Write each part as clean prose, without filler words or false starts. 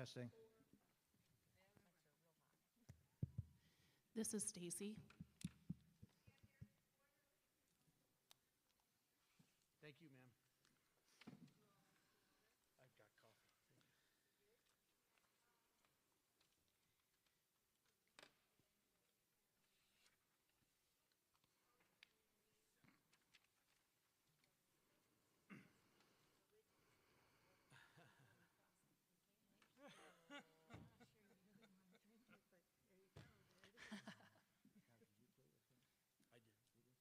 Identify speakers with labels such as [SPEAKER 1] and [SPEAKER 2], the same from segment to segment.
[SPEAKER 1] Testing.
[SPEAKER 2] This is Stacy.
[SPEAKER 1] Thank you, ma'am. I've got coffee. Thank you. I did. I played here for Homer, graduated in '94, and I played at Shenandoah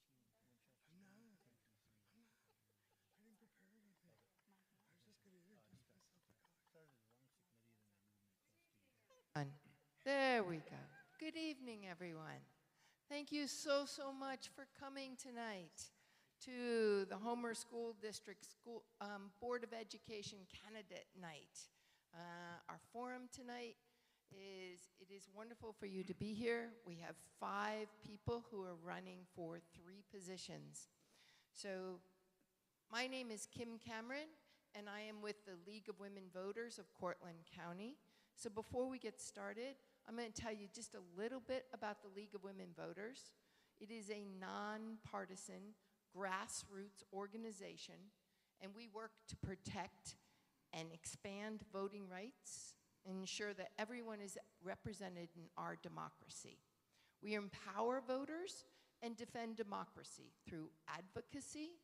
[SPEAKER 1] University in Winchester.
[SPEAKER 3] I didn't prepare anything. I was just going to introduce myself to college.
[SPEAKER 1] Started as longest committee, then I moved into trustee.
[SPEAKER 4] There we go. Good evening, everyone. Thank you so much for coming tonight to the Homer School District Board of Education Candidate Night. Our forum tonight it is wonderful for you to be here. We have 5 people who are running for 3 positions. So my name is Kim Cameron, and I am with the League of Women Voters of Cortland County. So before we get started, I'm going to tell you just a little bit about the League of Women Voters. It is a nonpartisan, grassroots organization, and we work to protect and expand voting rights and ensure that everyone is represented in our democracy. We empower voters and defend democracy through advocacy,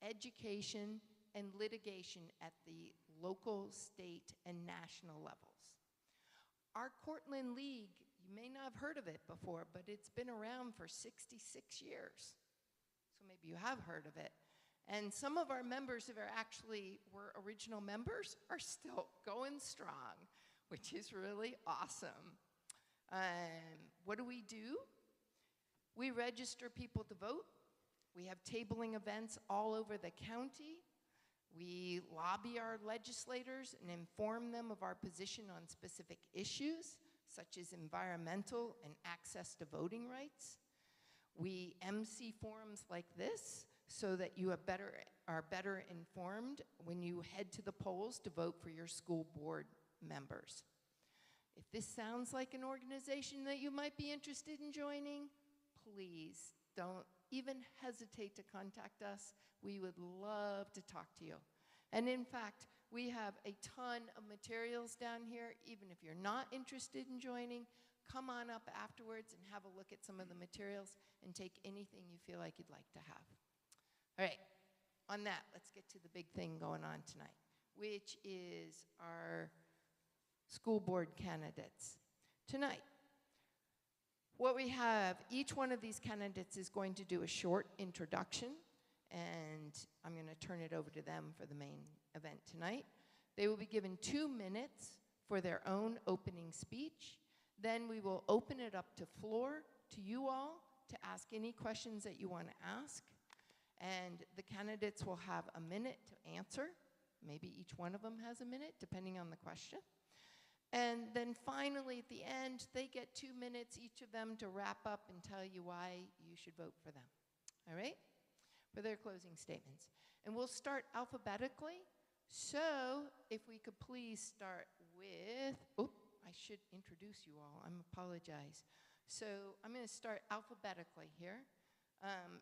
[SPEAKER 4] education, and litigation at the local, state, and national levels. Our Cortland League, you may not have heard of it before, but it's been around for 66 years. So maybe you have heard of it. And some of our members that were original members are still going strong, which is really awesome. What do? We register people to vote. We have tabling events all over the county. We lobby our legislators and inform them of our position on specific issues, such as environmental and access to voting rights. We MC forums like this so that you are better informed when you head to the polls to vote for your school board members. If this sounds like an organization that you might be interested in joining, please don't even hesitate to contact us. We would love to talk to you. And in fact, we have a ton of materials down here. Even if you're not interested in joining, come on up afterwards and have a look at some of the materials and take anything you feel like you'd like to have. All right, on that, let's get to the big thing going on tonight, which is our school board candidates. Tonight, what we have, each one of these candidates is going to do a short introduction, and I'm going to turn it over to them for the main event tonight. They will be given 2 minutes for their own opening speech. Then we will open it up to floor to you all to ask any questions that you want to ask. And the candidates will have a minute to answer. Maybe each one of them has a minute, depending on the question. And then finally, at the end, they get 2 minutes, each of them, to wrap up and tell you why you should vote for them. All right? For their closing statements. And we'll start alphabetically. So if we could please start with, I should introduce you all. I apologize. So I'm going to start alphabetically here.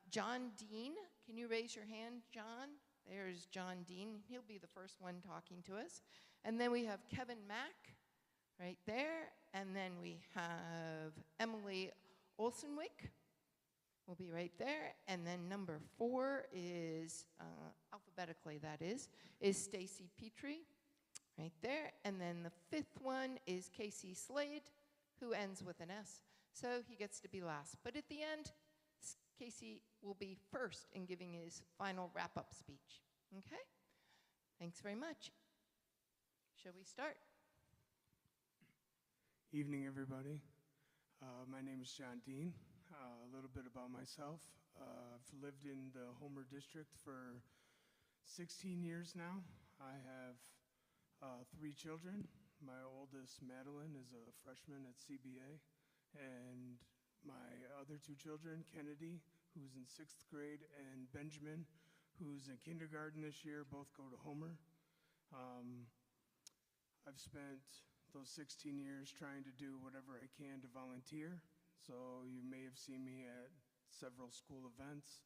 [SPEAKER 4] John Dean, can you raise your hand, John? There's John Dean. He'll be the first one talking to us. And then we have Kevin Mack right there. And then we have Emily Olsenwick. Will be right there. And then number 4 is, alphabetically that is Stacy Petrie, right there. And then the 5th one is Casey Slade, who ends with an S. So he gets to be last. But at the end, Casey will be first in giving his final wrap-up speech. Okay? Thanks very much. Shall we start?
[SPEAKER 3] Evening, everybody. My name is John Dean. A little bit about myself. I've lived in the Homer District for 16 years now. I have 3 children. My oldest, Madeline, is a freshman at CBA, and my other 2 children, Kennedy, who's in 6th grade, and Benjamin, who's in kindergarten this year, both go to Homer. Um, I've spent those 16 years trying to do whatever I can to volunteer. So you may have seen me at several school events.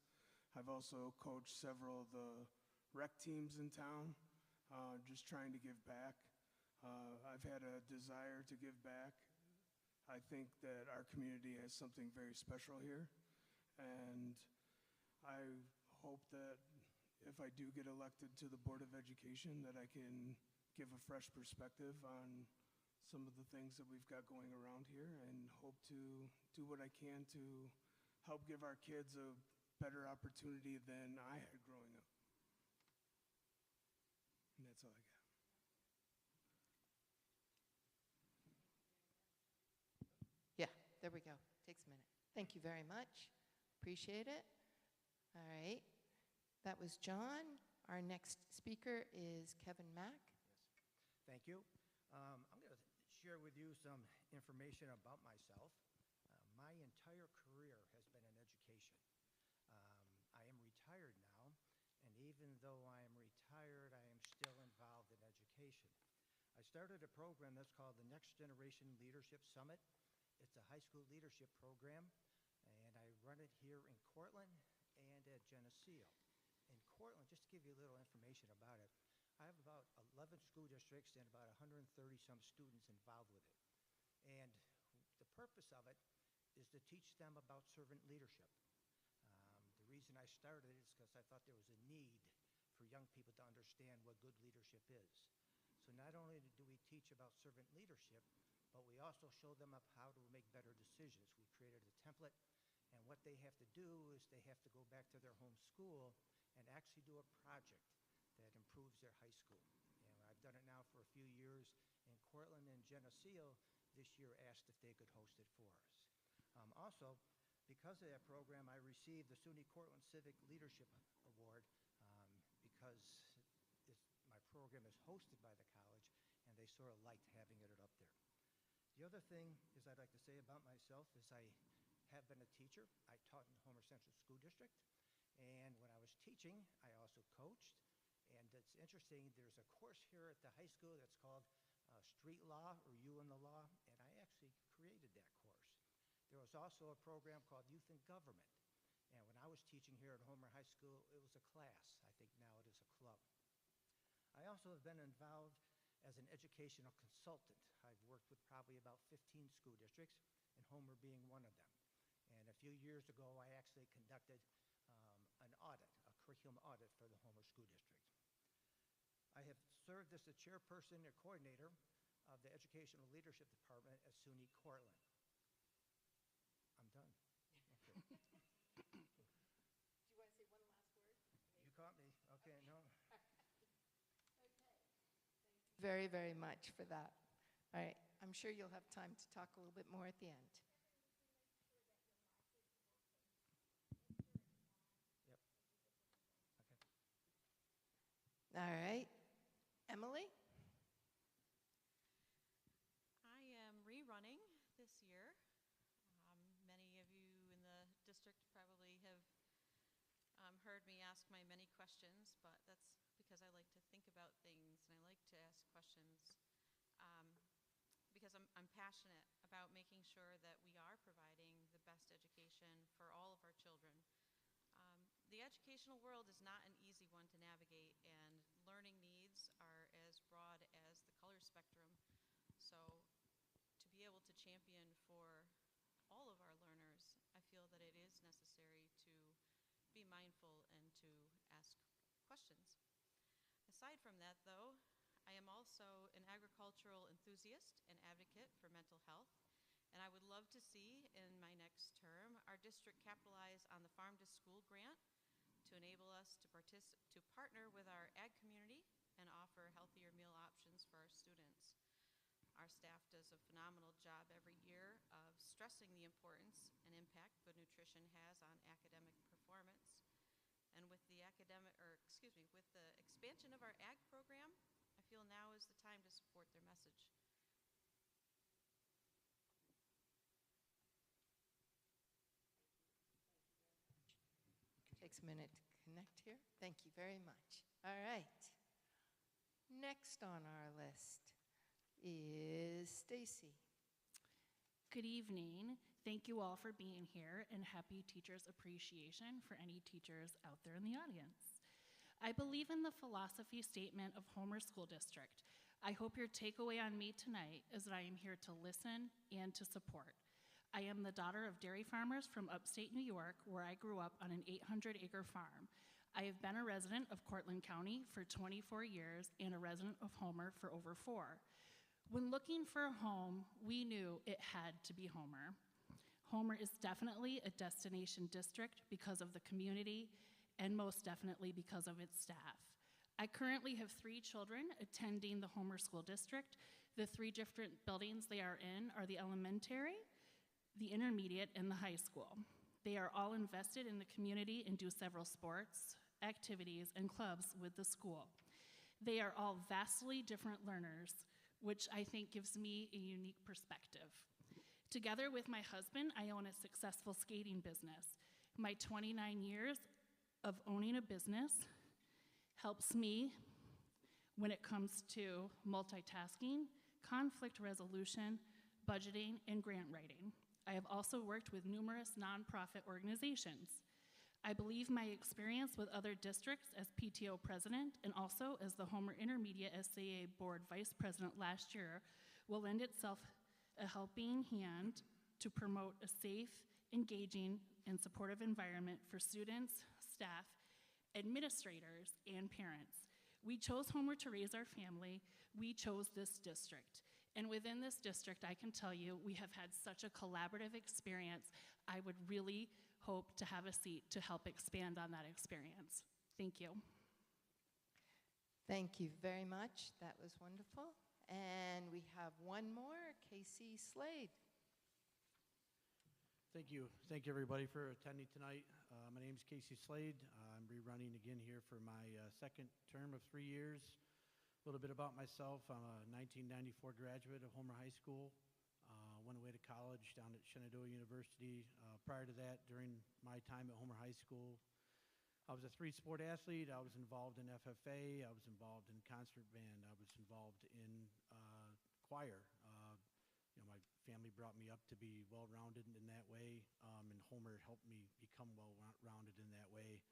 [SPEAKER 3] I've also coached several of the rec teams in town, just trying to give back. I've had a desire to give back. I think that our community has something very special here, and I hope that if I do get elected to the Board of Education, that I can give a fresh perspective on some of the things that we've got going around here, and hope to do what I can to help give our kids a better opportunity than I had growing up. And that's all I got.
[SPEAKER 4] Yeah, there we go. Takes a minute. Thank you very much. Appreciate it. All right. That was John. Our next speaker is Kevin Mack.
[SPEAKER 2] Thank you. I'm going to share with you some information about myself. My entire career has been in education. I am retired now, and even though I am retired, I am still involved in education. I started a program that's called the Next Generation Leadership Summit. It's a high school leadership program, and I run it here in Cortland and at Geneseo. In Cortland, just to give you a little information about it, I have about 11 school districts and about 130 some students involved with it. And the purpose of it is to teach them about servant leadership. The reason I started it is because I thought there was a need for young people to understand what good leadership is. So not only do we teach about servant leadership, but we also show them up how to make better decisions. We created a template, and what they have to do is they have to go back to their home school and actually do a project that improves their high school. And I've done it now for a few years in Cortland and Geneseo. This year asked if they could host it for us. Also, because of that program, I received the SUNY Cortland Civic Leadership Award because my program is hosted by the college, and they sort of liked having it up there. The other thing is I'd like to say about myself is I have been a teacher. I taught in Homer Central School District, and when I was teaching, I also coached. And it's interesting, there's a course here at the high school that's called Street Law, or You and the Law, and I actually created that course. There was also a program called Youth in Government, and when I was teaching here at Homer High School, it was a class. I think now it is a club. I also have been involved as an educational consultant. I've worked with probably about 15 school districts, and Homer being one of them. And a few years ago, I actually conducted an audit, a curriculum audit for the Homer School District. I have served as the chairperson or coordinator of the Educational Leadership Department at SUNY Cortland. I'm done. Okay.
[SPEAKER 4] Do you want to say one last word?
[SPEAKER 2] You caught me. Okay, no.
[SPEAKER 4] Very, very much for that. All right. I'm sure you'll have time to talk a little bit more at the end.
[SPEAKER 2] Yep. Okay.
[SPEAKER 4] All right. Emily?
[SPEAKER 5] I am rerunning this year. Many of you in the district probably have heard me ask my many questions, but that's because I like to think about things and I like to ask questions because I'm passionate about making sure that we are providing the best education for all of our children. The educational world is not an easy one to navigate, and learning needs are as broad as the color spectrum. So to be able to champion for all of our learners, I feel that it is necessary to be mindful and to ask questions. Aside from that, though, I am also an agricultural enthusiast and advocate for mental health, and I would love to see in my next term our district capitalize on the Farm to School grant to enable us to partner with our ag community and offer healthier meal options for our students. Our staff does a phenomenal job every year of stressing the importance and impact good nutrition has on academic performance. And with the with the expansion of our ag program, I feel now is the time to support their message.
[SPEAKER 4] Takes a minute to connect here. Thank you very much. All right. Next on our list is Stacy.
[SPEAKER 6] Good evening. Thank you all for being here, and happy Teachers Appreciation for any teachers out there in the audience. I believe in the philosophy statement of Homer School District. I hope your takeaway on me tonight is that I am here to listen and to support. I am the daughter of dairy farmers from upstate New York, where I grew up on an 800-acre farm. I have been a resident of Cortland County for 24 years and a resident of Homer for over 4. When looking for a home, we knew it had to be Homer. Homer is definitely a destination district because of the community and most definitely because of its staff. I currently have 3 children attending the Homer School District. The 3 different buildings they are in are the elementary, the intermediate, and the high school. They are all invested in the community and do several sports, activities, and clubs with the school. They are all vastly different learners, which I think gives me a unique perspective. Together with my husband, I own a successful skating business. My 29 years of owning a business helps me when it comes to multitasking, conflict resolution, budgeting, and grant writing. I have also worked with numerous nonprofit organizations. I believe my experience with other districts as PTO president and also as the Homer Intermediate SAA Board Vice President last year will lend itself a helping hand to promote a safe, engaging, and supportive environment for students, staff, administrators, and parents. We chose Homer to raise our family. We chose this district. And within this district, I can tell you, we have had such a collaborative experience. I would really hope to have a seat to help expand on that experience. Thank you.
[SPEAKER 4] Thank you very much. That was wonderful. And we have one more, Casey Slade.
[SPEAKER 1] Thank you. Thank you, everybody, for attending tonight. My name is Casey Slade. I'm rerunning again here for my second term of 3 years. A little bit about myself. I'm a 1994 graduate of Homer High School. Went away to college down at Shenandoah University. Prior to that, during my time at Homer High School, I was a 3-sport athlete. I was involved in FFA. I was involved in concert band. I was involved in choir. My family brought me up to be well-rounded in that way, and Homer helped me become well-rounded in that way.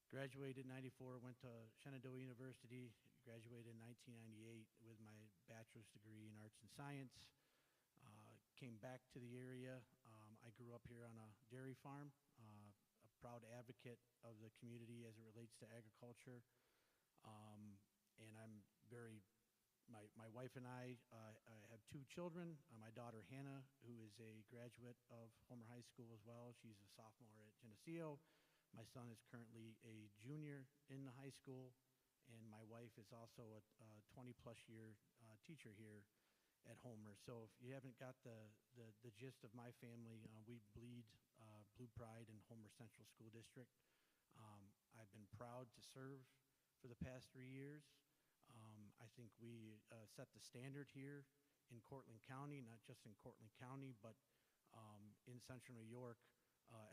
[SPEAKER 1] Graduated in 94, went to Shenandoah University, graduated in 1998 with my bachelor's degree in arts and science. Came back to the area. I grew up here on a dairy farm, a proud advocate of the community as it relates to agriculture. And I'm my wife and I have 2 children. My daughter Hannah, who is a graduate of Homer High School as well. She's a sophomore at Geneseo. My son is currently a junior in the high school, and my wife is also a 20-plus year teacher here at Homer. So if you haven't got the gist of my family, we bleed blue pride in Homer Central School District. I've been proud to serve for the past 3 years. I think we set the standard here in Cortland County, not just in Cortland County, but in Central New York.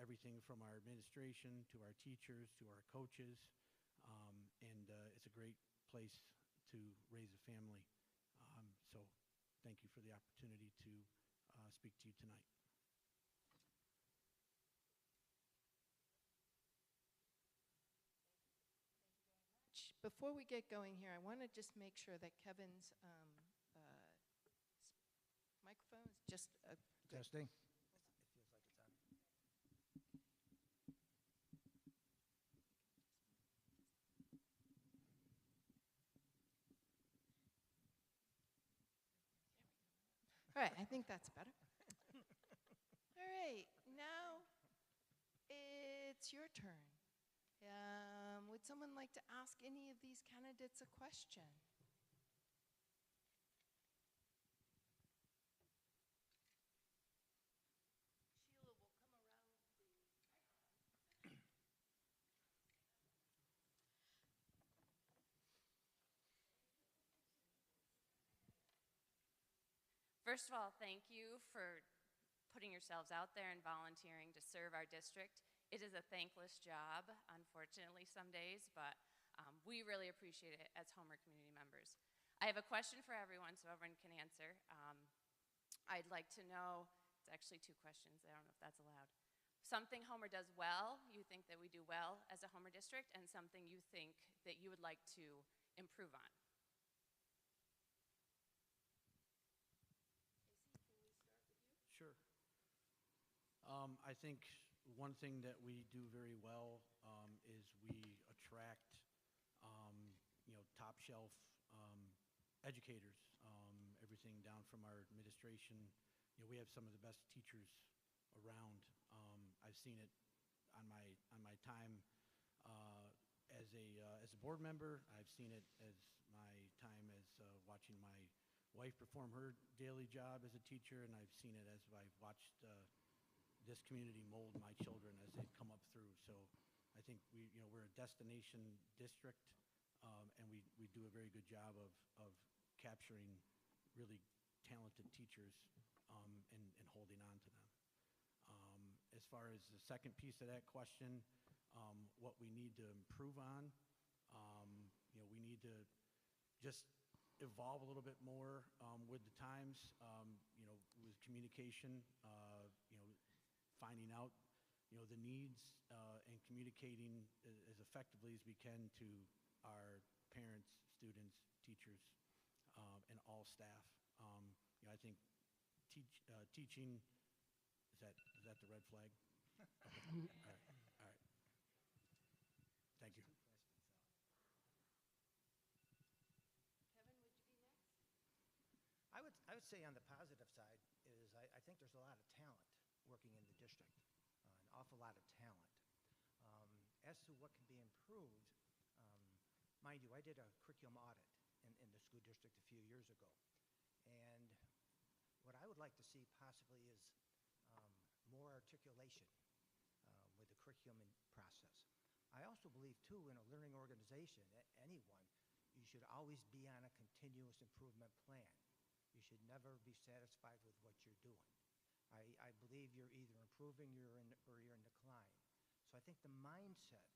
[SPEAKER 1] Everything from our administration to our teachers to our coaches, and it's a great place to raise a family. So thank you for the opportunity to speak to you tonight.
[SPEAKER 4] Before we get going here, I want to just make sure that Kevin's microphone is just good.
[SPEAKER 2] Testing.
[SPEAKER 4] All right, I think that's better. All right, now it's your turn. Would someone like to ask any of these candidates a question? Sheila will come around.
[SPEAKER 7] First of all, thank you for putting yourselves out there and volunteering to serve our district. It is a thankless job, unfortunately, some days, but we really appreciate it as Homer community members. I have a question for everyone, so everyone can answer. I'd like to know, it's actually 2 questions, I don't know if that's allowed. Something Homer does well, you think that we do well as a Homer district, and something you think that you would like to improve on.
[SPEAKER 1] Sure. I think one thing that we do very well is we attract, top shelf educators. Everything down from our administration. We have some of the best teachers around. I've seen it on my time as a board member. I've seen it as my time as watching my wife perform her daily job as a teacher, and I've seen it as I've watched this community mold my children as they come up through. So I think we're a destination district, and we do a very good job of capturing really talented teachers and holding on to them. As far as the second piece of that question, what we need to improve on, we need to just evolve a little bit more with the times, with communication, finding out, the needs and communicating as effectively as we can to our parents, students, teachers, and all staff. I think teaching, is that the red flag? Okay. All right. Thank you.
[SPEAKER 2] I would say on the positive side is I think there's a lot of talent working in the district, an awful lot of talent. As to what can be improved, mind you, I did a curriculum audit in the school district a few years ago. And what I would like to see possibly is more articulation with the curriculum process. I also believe, too, in a learning organization, anyone, you should always be on a continuous improvement plan. You should never be satisfied with what you're doing. I believe you're either improving or you're in decline. So I think the mindset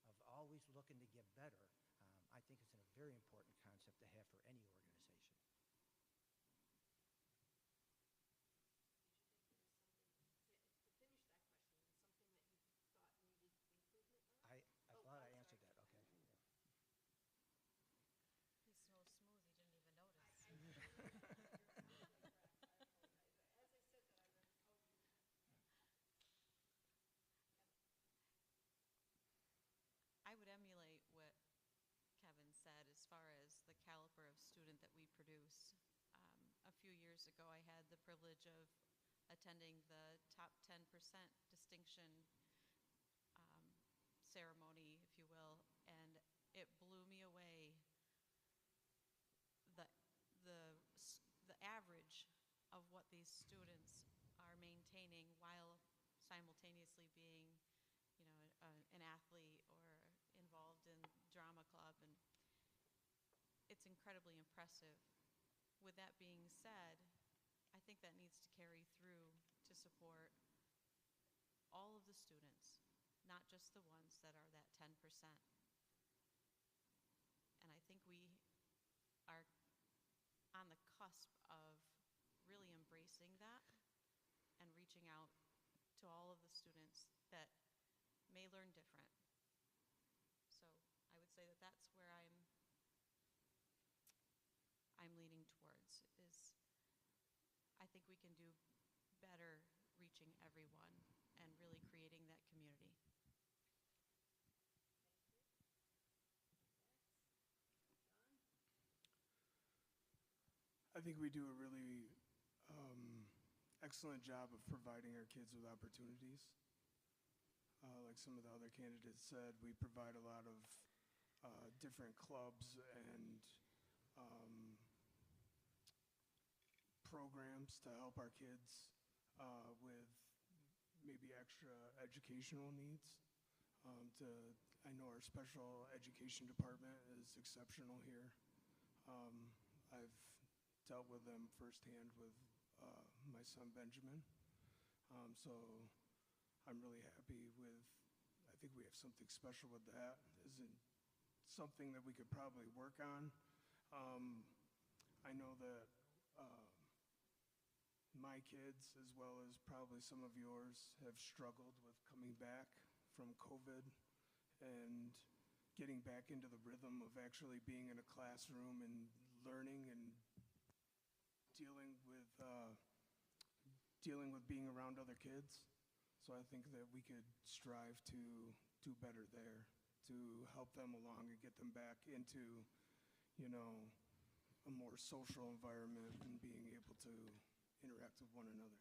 [SPEAKER 2] of always looking to get better, I think is a very important concept to have for any organization. I thought I answered that. Okay. Yeah.
[SPEAKER 5] He's so smooth, he didn't even notice. I would emulate what Kevin said as far as the caliber of student that we produce. A few years ago, I had the privilege of attending the top 10% distinction ceremony, if you will, and it blew me away. The average of what these students are maintaining while simultaneously being, an athlete or involved in drama club, and it's incredibly impressive. With that being said, I think that needs to carry through to support all of the students, not just the ones that are that 10%. And I think we are on the cusp of really embracing that and reaching out to all of the students that may learn different. So I would say that that's where I'm leaning towards, is I think we can do better reaching everyone and really creating that community.
[SPEAKER 3] I think we do a really excellent job of providing our kids with opportunities. Like some of the other candidates said, we provide a lot of different clubs and programs to help our kids with maybe extra educational needs. I know our special education department is exceptional here. I've dealt with them firsthand with my son Benjamin. So I'm really happy with, I think we have something special with that. Isn't something that we could probably work on. I know that my kids, as well as probably some of yours, have struggled with coming back from COVID and getting back into the rhythm of actually being in a classroom and learning and dealing with being around other kids. So I think that we could strive to do better there, to help them along and get them back into, you know, a more social environment and being able to interact with one another.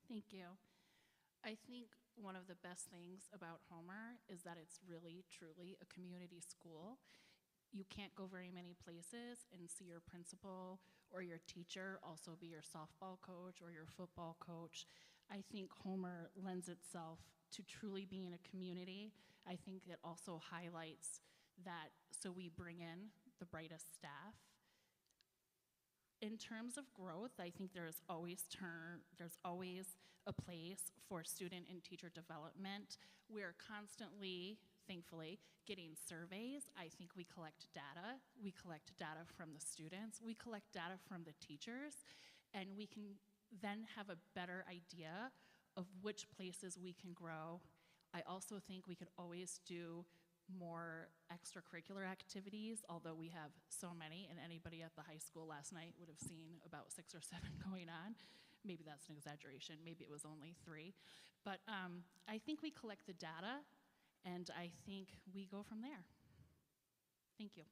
[SPEAKER 6] Thank you. I think one of the best things about Homer is that it's really, truly a community school. You can't go very many places and see your principal or your teacher also be your softball coach or your football coach. I think Homer lends itself to truly being a community. I think it also highlights that, so we bring in the brightest staff. In terms of growth, I think there's always a place for student and teacher development. We're constantly, thankfully, getting surveys. I think we collect data. We collect data from the students. We collect data from the teachers. And we can then have a better idea of which places we can grow. I also think we could always do more extracurricular activities, although we have so many, and anybody at the high school last night would have seen about 6 or 7 going on. Maybe that's an exaggeration, maybe it was only 3. But I think we collect the data, and I think we go from there. Thank you.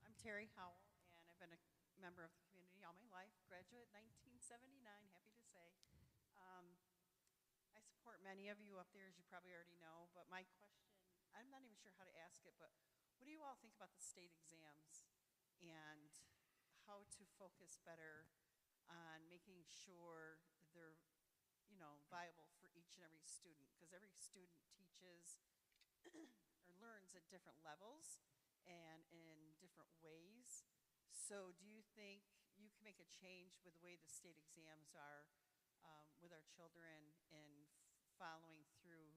[SPEAKER 8] I'm Terry Howell, and I've been a member of the community all my life. Graduate 1979, happy to say. I support many of you up there, as you probably already know, but my question, I'm not even sure how to ask it, but what do you all think about the state exams and how to focus better on making sure they're, you know, viable for each and every student? Because every student teaches or learns at different levels and in different ways. So do you think you can make a change with the way the state exams are with our children and following through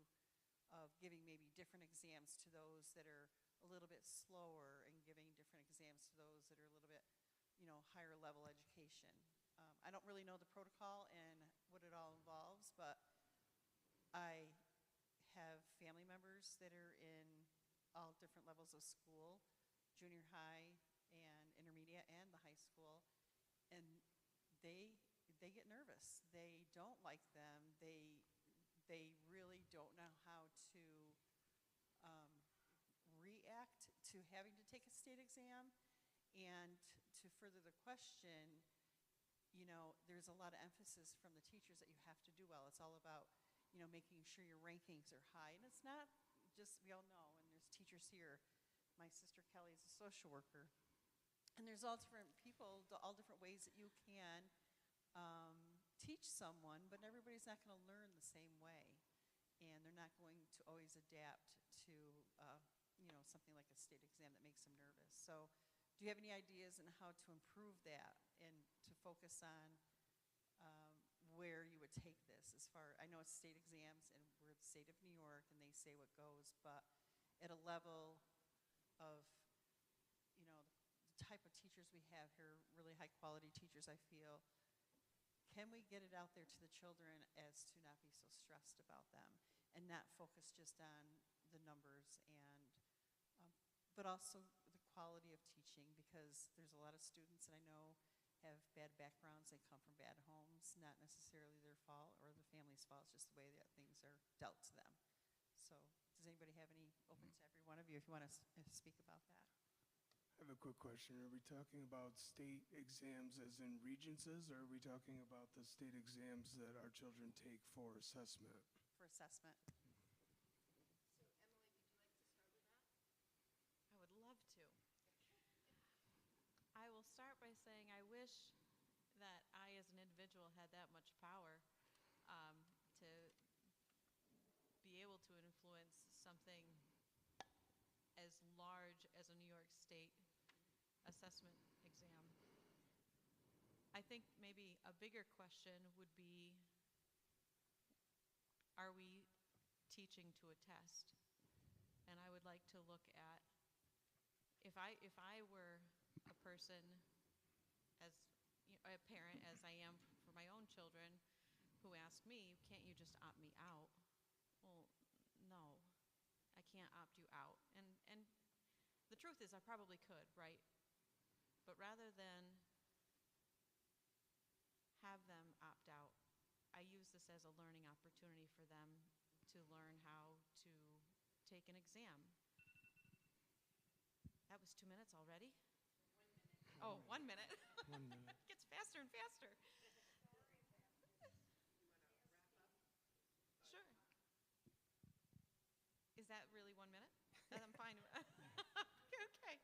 [SPEAKER 8] of giving maybe different exams to those that are a little bit slower and giving different exams to those that are a little bit, you know, higher level education? I don't really know the protocol and what it all involves, but I have family members that are in all different levels of school, junior high and intermediate and the high school, and they get nervous. They don't like them. They really don't know how to react to having to take a state exam. And to further the question, you know, there's a lot of emphasis from the teachers that you have to do well. It's all about, you know, making sure your rankings are high. And it's not just, we all know, and there's teachers here. My sister Kelly is a social worker. And there's all different people, all different ways that you can teach someone, but everybody's not going to learn the same way. And they're not going to always adapt to, you know, something like a state exam that makes them nervous. So do you have any ideas on how to improve that and to focus on where you would take this as far, I know it's state exams and we're the state of New York and they say what goes, but at a level of, you know, the type of teachers we have here, really high quality teachers, I feel, can we get it out there to the children as to not be so stressed about them and not focus just on the numbers and, but also the quality of teaching, because there's a lot of students that I know have bad backgrounds, they come from bad homes, not necessarily their fault or the family's fault, it's just the way that things are dealt to them. So does anybody have any, open to every one of you if you want to speak about that?
[SPEAKER 3] I have a quick question. Are we talking about state exams as in regencies, or are we talking about the state exams that our children take for assessment?
[SPEAKER 8] For assessment.
[SPEAKER 5] I would love to. start by saying I wish that I, as an individual, had that much power to be able to influence something as large as a New York State assessment exam. I think maybe a bigger question would be, are we teaching to a test? And I would like to look at, if I were a person, as a parent, as I am for my own children, who asked me, can't you just opt me out? Well, no, I can't opt you out. And the truth is I probably could, right? But rather than have them opt out, I use this as a learning opportunity for them to learn how to take an exam. That was 2 minutes already? 1 minute. Oh, 1 minute.
[SPEAKER 3] 1 minute.
[SPEAKER 5] It gets faster and faster. Sure. Is that really 1 minute? Then I'm fine. Okay.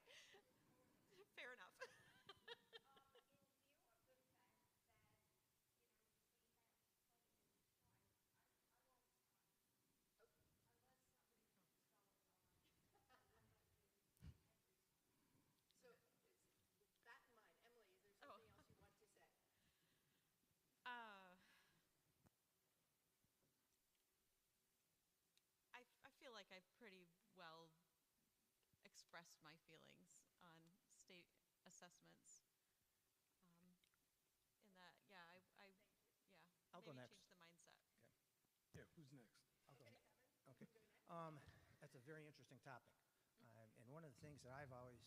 [SPEAKER 5] Fair enough.
[SPEAKER 4] So, that in mind, Emily, is there
[SPEAKER 5] Oh.
[SPEAKER 4] something else you want to say?
[SPEAKER 5] I feel like I've pretty well expressed my feelings on state assessments. In that, yeah, yeah.
[SPEAKER 2] I'll go
[SPEAKER 5] maybe
[SPEAKER 2] next.
[SPEAKER 5] change the mindset.
[SPEAKER 3] Yeah, who's next?
[SPEAKER 2] I'll go. Okay. That's a very interesting topic. And one of the things that I've always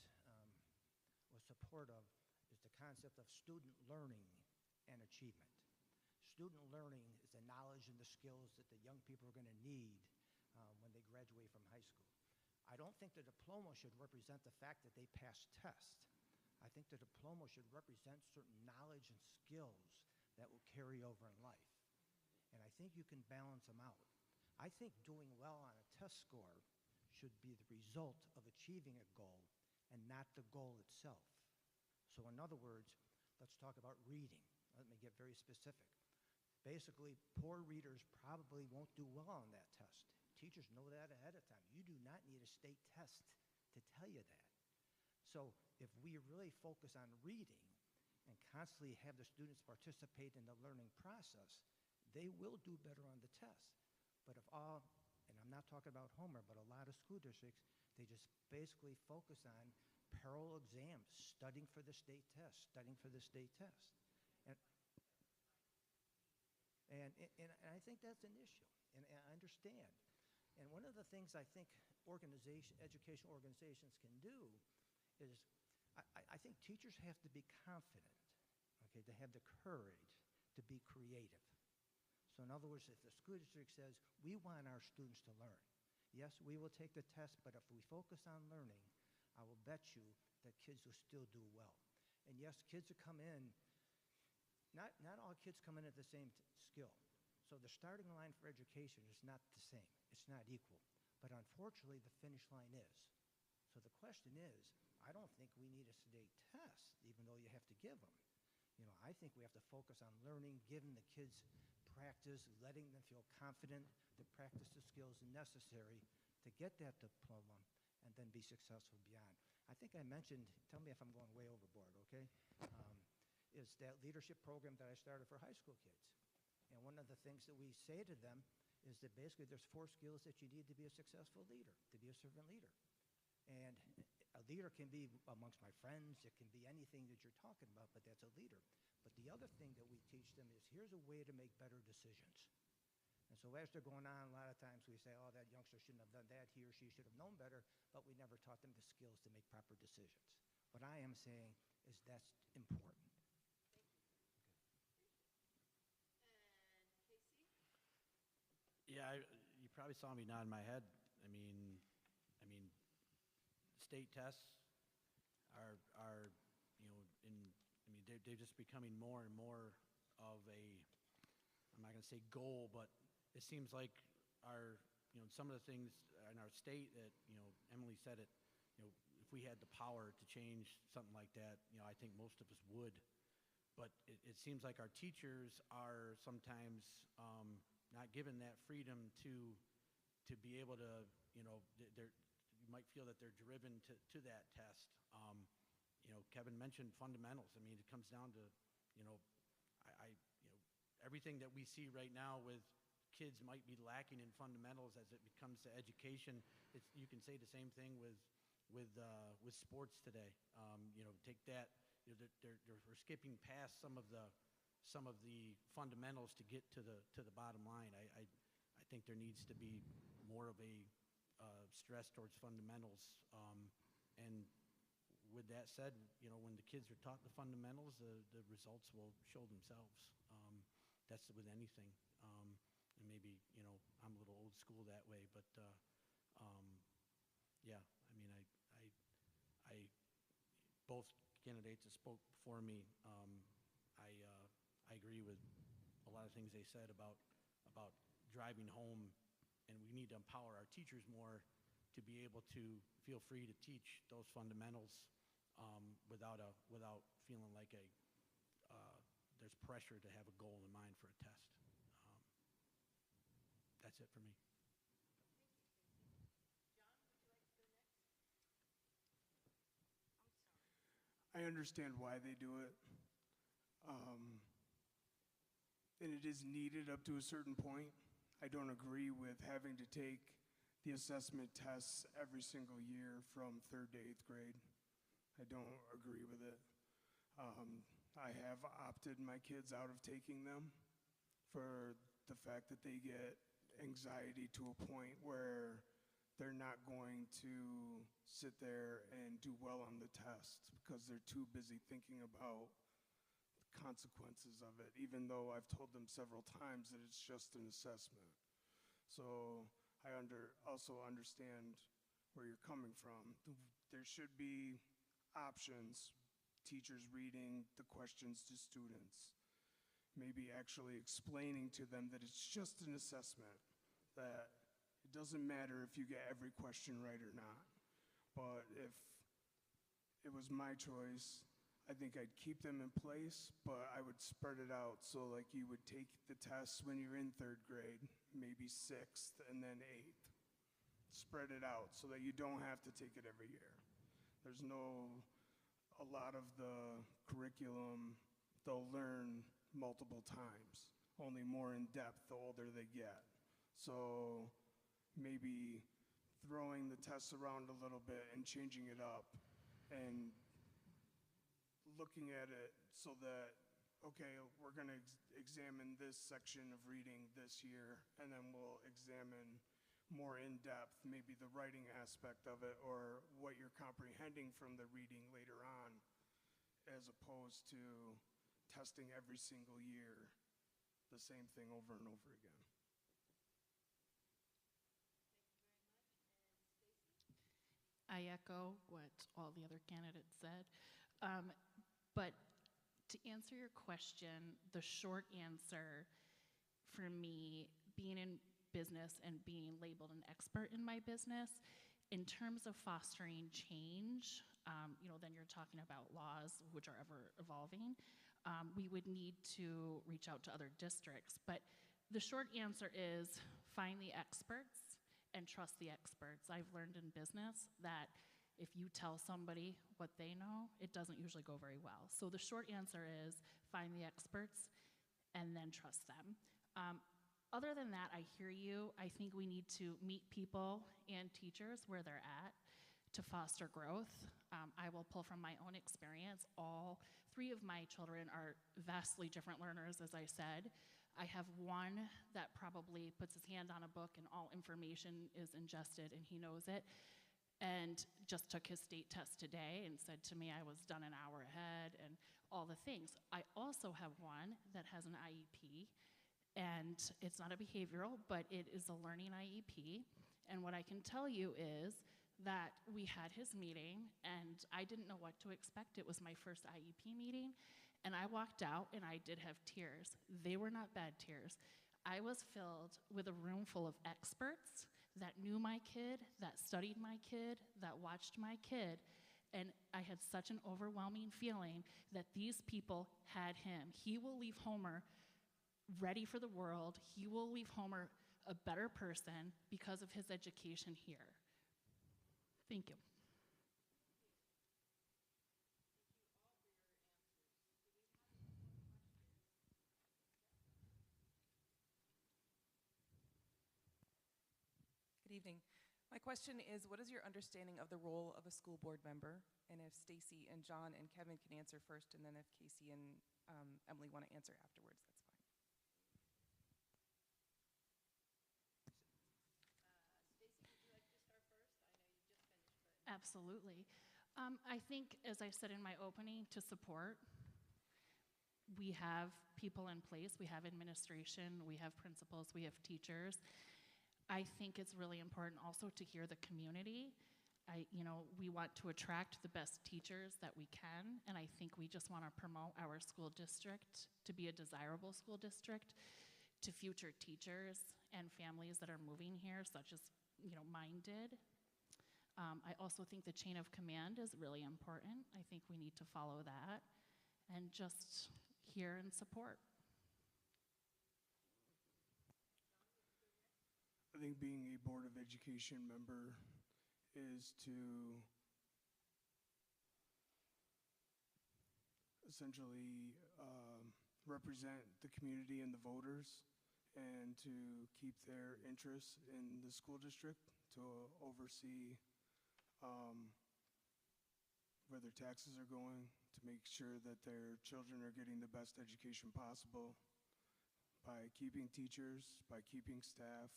[SPEAKER 2] was support of is the concept of student learning and achievement. Student learning is the knowledge and the skills that the young people are going to need when they graduate from high school. I don't think the diploma should represent the fact that they passed tests. I think the diploma should represent certain knowledge and skills that will carry over in life. And I think you can balance them out. I think doing well on a test score should be the result of achieving a goal and not the goal itself. So in other words, let's talk about reading. Let me get very specific. Basically, poor readers probably won't do well on that test. Teachers know that ahead of time. You do not need a state test to tell you that. So if we really focus on reading and constantly have the students participate in the learning process, they will do better on the test. But if all, and I'm not talking about Homer, but a lot of school districts, they just basically focus on parallel exams, studying for the state test, studying for the state test. And I think that's an issue, and I understand. And one of the things I think educational organizations can do is, I think teachers have to be confident, okay, to have the courage to be creative. So in other words, if the school district says, we want our students to learn, yes, we will take the test, but if we focus on learning, I will bet you that kids will still do well. And yes, kids will come in, not all kids come in at the same skill. So the starting line for education is not the same. It's not equal. But unfortunately, the finish line is. So the question is, I don't think we need a state test, even though you have to give them. I think we have to focus on learning, giving the kids practice, letting them feel confident to practice the skills necessary to get that diploma and then be successful beyond. I think I mentioned, tell me if I'm going way overboard, okay, is that leadership program that I started for high school kids. And one of the things that we say to them is that basically there's 4 skills that you need to be a successful leader, to be a servant leader. And a leader can be amongst my friends, it can be anything that you're talking about, but that's a leader. But the other thing that we teach them is here's a way to make better decisions. And so as they're going on, a lot of times we say, oh, that youngster shouldn't have done that, he or she should have known better, but we never taught them the skills to make proper decisions. What I am saying is that's important.
[SPEAKER 1] Yeah, you probably saw me nodding my head. I mean, state tests are they're just becoming more and more of a, I'm not going to say goal, but it seems like some of the things in our state that, Emily said it, if if we had the power to change something like that, I think most of us would. But it seems like our teachers are sometimes not given that freedom to be able to, you might feel that they're driven to that test. Kevin mentioned fundamentals. I mean, it comes down to, everything that we see right now with kids might be lacking in fundamentals as it comes to education. You can say the same thing with sports today. Take that. We're skipping past some of the fundamentals to get to the bottom line. I think there needs to be more of a stress towards fundamentals. And with that said, when the kids are taught the fundamentals, the results will show themselves. That's with anything. And maybe, I'm a little old school that way, but yeah, I mean, I both candidates that spoke before me, I agree with a lot of things they said about driving home, and we need to empower our teachers more to be able to feel free to teach those fundamentals without feeling like there's pressure to have a goal in mind for a test. That's it for me.
[SPEAKER 3] I understand why they do it. And it is needed up to a certain point. I don't agree with having to take the assessment tests every single year from 3rd to 8th grade. I don't agree with it. I have opted my kids out of taking them for the fact that they get anxiety to a point where they're not going to sit there and do well on the test because they're too busy thinking about the consequences of it, even though I've told them several times that it's just an assessment. So I also understand where you're coming from. There should be options, teachers reading the questions to students, maybe actually explaining to them that it's just an assessment, that it doesn't matter if you get every question right or not. But if it was my choice, I think I'd keep them in place, but I would spread it out. So like you would take the tests when you're in 3rd grade, maybe 6th, and then 8th. Spread it out so that you don't have to take it every year. There's a lot of the curriculum they'll learn multiple times, only more in depth the older they get. So maybe throwing the tests around a little bit and changing it up and looking at it so that, okay, we're going to examine this section of reading this year, and then we'll examine more in depth maybe the writing aspect of it or what you're comprehending from the reading later on, as opposed to testing every single year the same thing over and over again.
[SPEAKER 6] I echo what all the other candidates said. But to answer your question, the short answer for me, being in business and being labeled an expert in my business, in terms of fostering change, then you're talking about laws which are ever evolving. We would need to reach out to other districts. But the short answer is find the experts and trust the experts. I've learned in business that if you tell somebody what they know, it doesn't usually go very well. So the short answer is find the experts and then trust them. Other than that, I hear you. I think we need to meet people and teachers where they're at to foster growth. I will pull from my own experience. All 3 of my children are vastly different learners, as I said. I have one that probably puts his hand on a book and all information is ingested and he knows it, and just took his state test today and said to me I was done an hour ahead and all the things. I also have one that has an IEP, and it's not a behavioral, but it is a learning IEP. And what I can tell you is that we had his meeting and I didn't know what to expect. It was my first IEP meeting, and I walked out and I did have tears. They were not bad tears. I was filled with a room full of experts that knew my kid, that studied my kid, that watched my kid, And I had such an overwhelming feeling that these people had him. He will leave Homer ready for the world. He will leave Homer a better person because of his education here. Thank you.
[SPEAKER 9] Good evening. My question is, what is your understanding of the role of a school board member? And if Stacy and John and Kevin can answer first, and then if Casey and Emily want to answer afterwards, that's fine.
[SPEAKER 6] Absolutely. I think, as I said in my opening, to support, we have people in place, we have administration, we have principals, we have teachers. I think it's really important also to hear the community. We want to attract the best teachers that we can, and I think we just want to promote our school district to be a desirable school district to future teachers and families that are moving here, such as, mine did. I also think the chain of command is really important. I think we need to follow that and just hear and support.
[SPEAKER 3] I think being a Board of Education member is to essentially represent the community and the voters, and to keep their interests in the school district, to oversee where their taxes are going, to make sure that their children are getting the best education possible by keeping teachers, by keeping staff,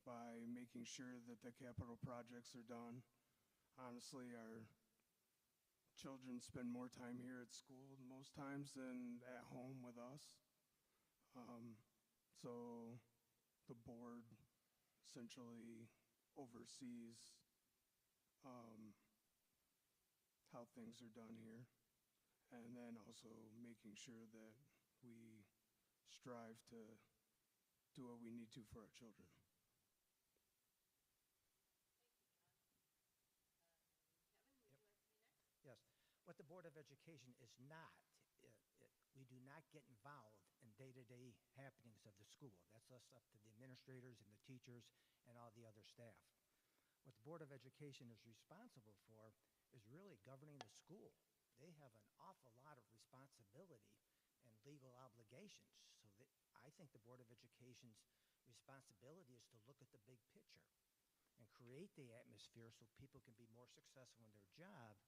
[SPEAKER 3] by making sure that the capital projects are done. Honestly, our children spend more time here at school most times than at home with us. So the board essentially oversees how things are done here, and then also making sure that we strive to do what we need to for our children.
[SPEAKER 2] Yes. What the Board of Education is not, we do not get involved in day-to-day happenings of the school. That's up to the administrators and the teachers and all the other staff. What the Board of Education is responsible for is really governing the school. They have an awful lot of responsibility and legal obligations. So I think the Board of Education's responsibility is to look at the big picture and create the atmosphere so people can be more successful in their job,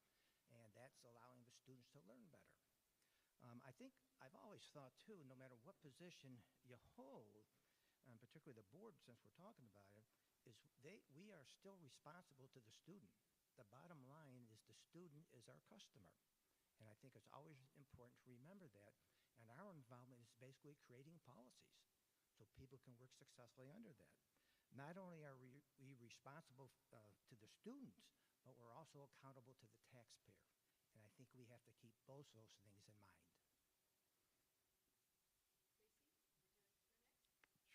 [SPEAKER 2] and that's allowing the students to learn better. I think I've always thought, too, no matter what position you hold, particularly the board, since we're talking about it, we are still responsible to the student. The bottom line is the student is our customer. And I think it's always important to remember that. And our involvement is basically creating policies so people can work successfully under that. Not only are we responsible to the students, but we're also accountable to the taxpayer. And I think we have to keep both those things in mind.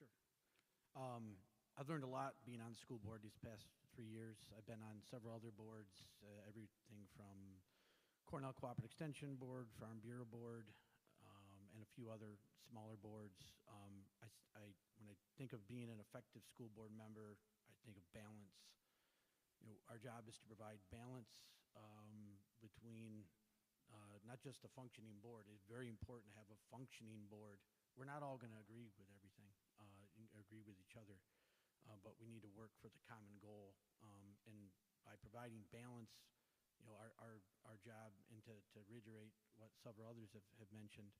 [SPEAKER 1] Sure. I've learned a lot being on the school board these past 3 years. I've been on several other boards, everything from Cornell Cooperative Extension Board, Farm Bureau Board, and a few other smaller boards. When I think of being an effective school board member, I think of balance. Our job is to provide balance between not just a functioning board. It's very important to have a functioning board. We're not all going to agree with everything, agree with each other, but we need to work for the common goal. And by providing balance, our job, and to reiterate what several others have mentioned,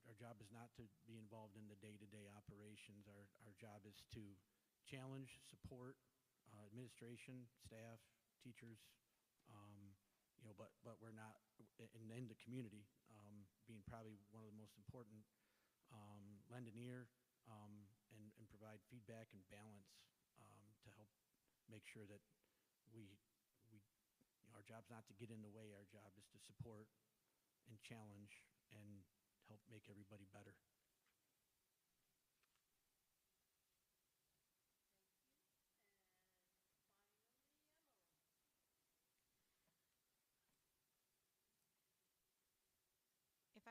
[SPEAKER 1] our job is not to be involved in the day-to-day operations. Our job is to challenge, support administration, staff, teachers, but we're not in the community, being probably one of the most important, lend an ear, and provide feedback and balance to help make sure that our job's not to get in the way. Our job is to support and challenge and help make everybody better.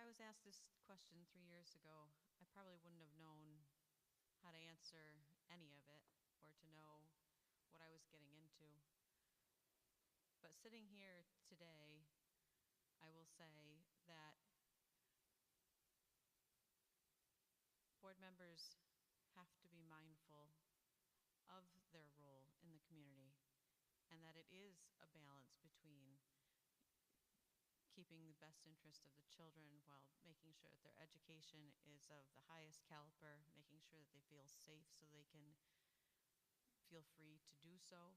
[SPEAKER 5] was asked this question 3 years ago, I probably wouldn't have known how to answer any of it or to know what I was getting into. But sitting here today, I will say that board members have to be mindful of their role in the community and that it is a balance between keeping the best interest of the children while making sure that their education is of the highest caliber, making sure that they feel safe so they can feel free to do so.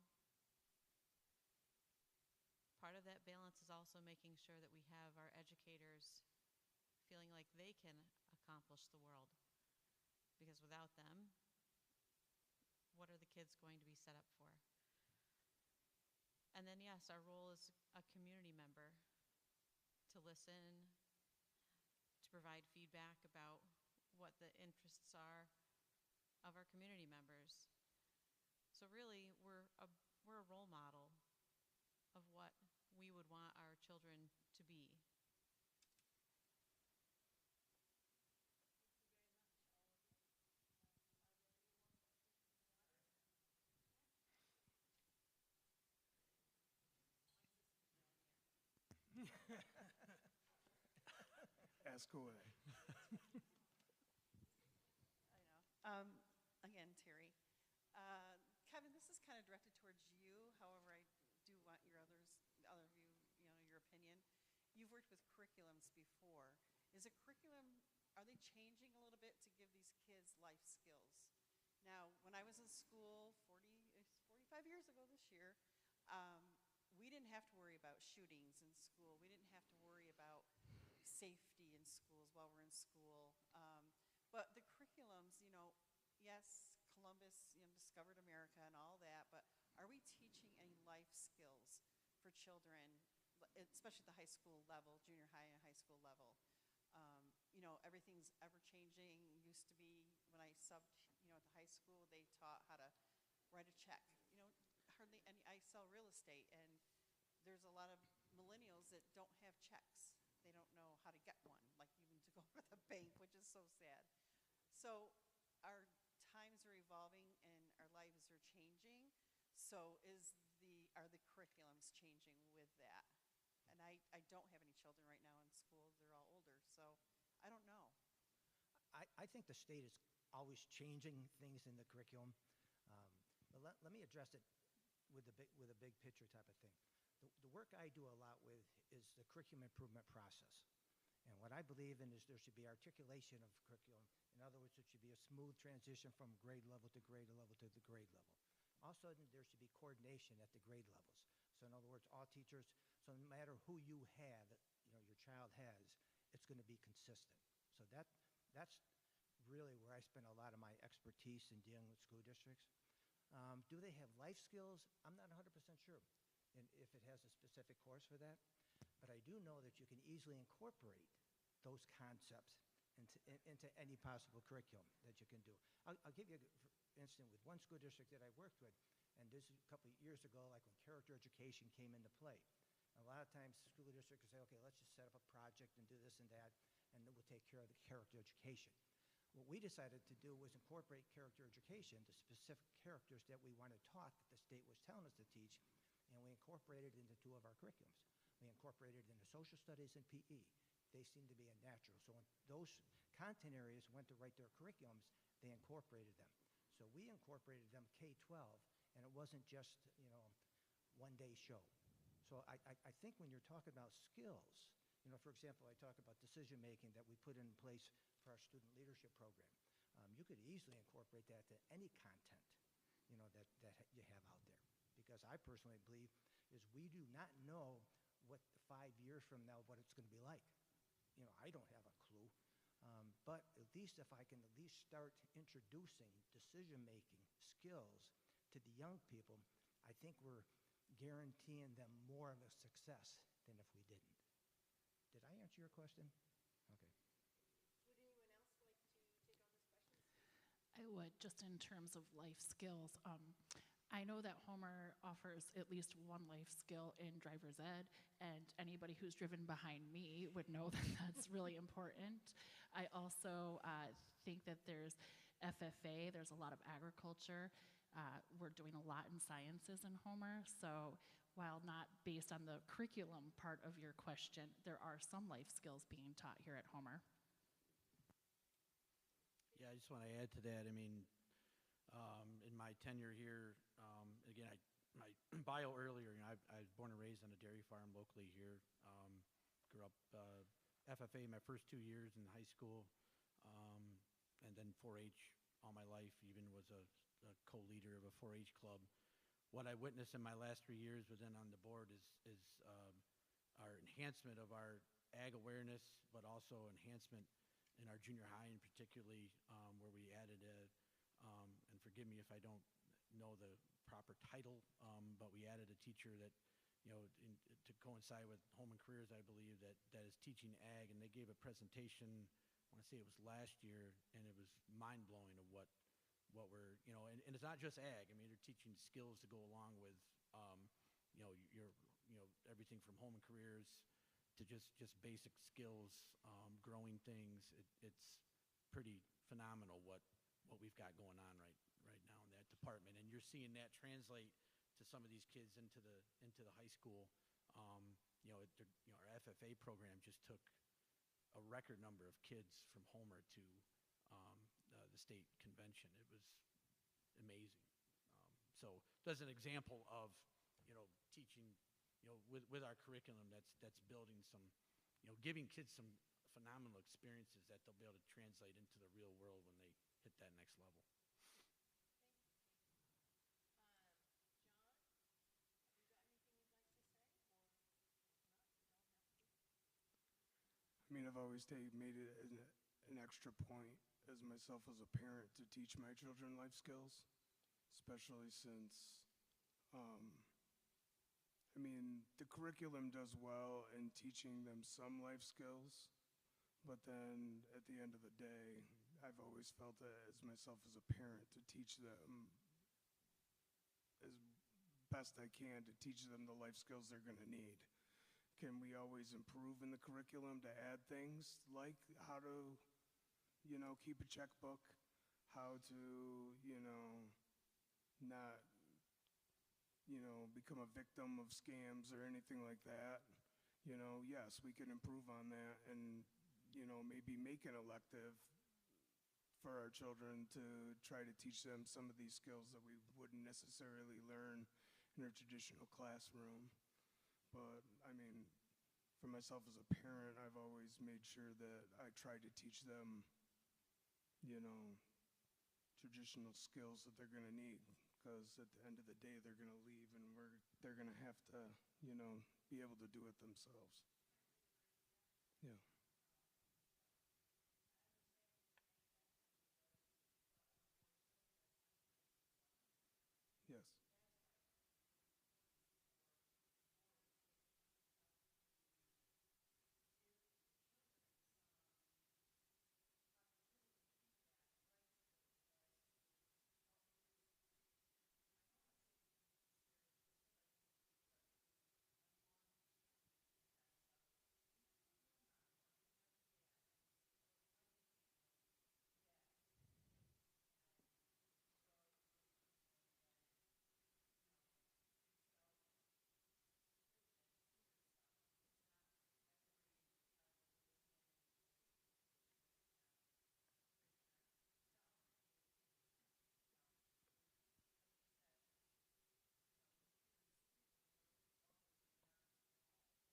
[SPEAKER 5] Part of that balance is also making sure that we have our educators feeling like they can accomplish the world. Because without them, what are the kids going to be set up for? And then yes, our role as a community member to listen, to provide feedback about what the interests are of our community members. So really, we're a role model of what we would want our children to be.
[SPEAKER 3] Ask away.
[SPEAKER 8] I know. Again, Terry. Kevin, this is kind of directed towards you. However, I do want your other view, your opinion. You've worked with curriculums before. Are they changing a little bit to give these kids life skills? Now, when I was in school 45 years ago this year, we didn't have to worry about shootings in school. We didn't have to worry about safety in schools while we're in school. But the curriculums, yes, Columbus, discovered America and all that, but are we teaching any life skills for children, especially at the high school level, junior high and high school level? Everything's ever-changing. Used to be when I subbed, at the high school, they taught how to write a check. Hardly any. I sell real estate, and there's a lot of millennials that don't have checks. They don't know how to get one, like even to go to the bank, which is so sad. So our times are evolving and our lives are changing. So are the curriculums changing with that? And I don't have any children right now in school. They're all older, so I don't know.
[SPEAKER 2] I think the state is always changing things in the curriculum. But let me address it with a big picture type of thing. The work I do a lot with is the curriculum improvement process. And what I believe in is there should be articulation of curriculum. In other words, it should be a smooth transition from grade level to grade level to the grade level. Also, there should be coordination at the grade levels. So in other words, all teachers, so no matter who you have, your child has, it's going to be consistent. So that's really where I spend a lot of my expertise in dealing with school districts. Do they have life skills? I'm not 100% sure if it has a specific course for that. But I do know that you can easily incorporate those concepts into any possible curriculum that you can do. I'll give you, for instance, with one school district that I worked with, and this is a couple of years ago, like when character education came into play. A lot of times school districts say, okay, let's just set up a project and do this and that, and then we'll take care of the character education. What we decided to do was incorporate character education, the specific characters that we wanted taught that the state was telling us to teach, and we incorporated it into two of our curriculums. We incorporated it into social studies and PE. They seem to be a natural. So when those content areas went to write their curriculums, they incorporated them. So we incorporated them K-12, and it wasn't just, one-day show. So I think when you're talking about skills, for example, I talk about decision-making that we put in place for our student leadership program. You could easily incorporate that to any content, that you have out there. Because I personally believe is we do not know what 5 years from now, what it's going to be like. I don't have a clue. But at least if I can at least start introducing decision-making skills to the young people, I think we're guaranteeing them more of a success than if we didn't. Did I answer your question? Okay.
[SPEAKER 4] Would anyone else like to take on this question?
[SPEAKER 6] I would, just in terms of life skills. I know that Homer offers at least one life skill in driver's ed, and anybody who's driven behind me would know that that's really important. I also think that there's FFA, there's a lot of agriculture. We're doing a lot in sciences in Homer, so while not based on the curriculum part of your question, there are some life skills being taught here at Homer.
[SPEAKER 1] Yeah, I just want to add to that. I mean, in my tenure here, again, my bio earlier, I was born and raised on a dairy farm locally here. Grew up FFA my first 2 years in high school, and then 4-H all my life. Even was a co-leader of a 4-H club. What I witnessed in my last 3 years within on the board is our enhancement of our ag awareness, but also enhancement in our junior high, and particularly where we added and forgive me if I don't know the proper title, but we added a teacher that, to coincide with Home and Careers, I believe, that is teaching ag, and they gave a presentation, I want to say it was last year, and it was mind-blowing of what we're, and it's not just ag. I mean, they're teaching skills to go along with, everything from Home and Careers to just basic skills, growing things. It's pretty phenomenal what we've got going on right now in that department, and you're seeing that translate to some of these kids into the high school. Our FFA program just took a record number of kids from Homer to the state convention. It was amazing. So that's an example of teaching with our curriculum that's building some, giving kids some phenomenal experiences that they'll be able to translate into the real world when they hit that next level.
[SPEAKER 3] I mean, I've always made it an extra point as myself as a parent to teach my children life skills, especially since, I mean, the curriculum does well in teaching them some life skills, but then at the end of the day, I've always felt that as myself as a parent to teach them as best I can to teach them the life skills they're going to need. Can we always improve in the curriculum to add things like how to, keep a checkbook, how to, not, become a victim of scams or anything like that? Yes, we can improve on that and, maybe make an elective for our children to try to teach them some of these skills that we wouldn't necessarily learn in a traditional classroom. But, I mean, for myself as a parent, I've always made sure that I try to teach them, traditional skills that they're going to need. Because at the end of the day, they're going to leave and they're going to have to, be able to do it themselves. Yeah. Yes.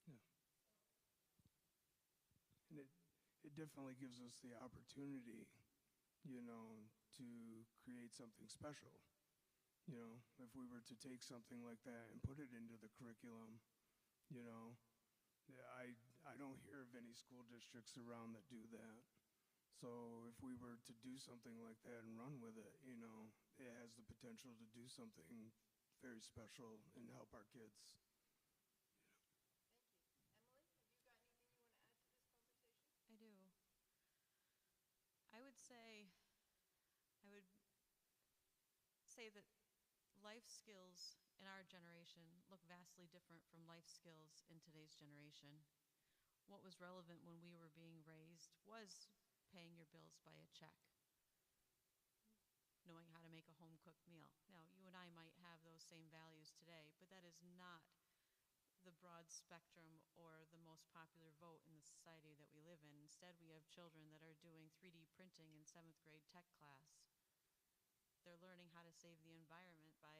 [SPEAKER 3] Yeah. And it definitely gives us the opportunity, to create something special. If we were to take something like that and put it into the curriculum, yeah, I don't hear of any school districts around that do that. So if we were to do something like that and run with it, it has the potential to do something very special and help our kids.
[SPEAKER 5] I do. I would say that life skills in our generation look vastly different from life skills in today's generation. What was relevant when we were being raised was paying your bills by a check, knowing how to make a home-cooked meal. Now, you and I might have those same values today, but that is not the broad spectrum or the most popular vote in the society that we live in. Instead, we have children that are doing 3D printing in 7th grade tech class. They're learning how to save the environment by,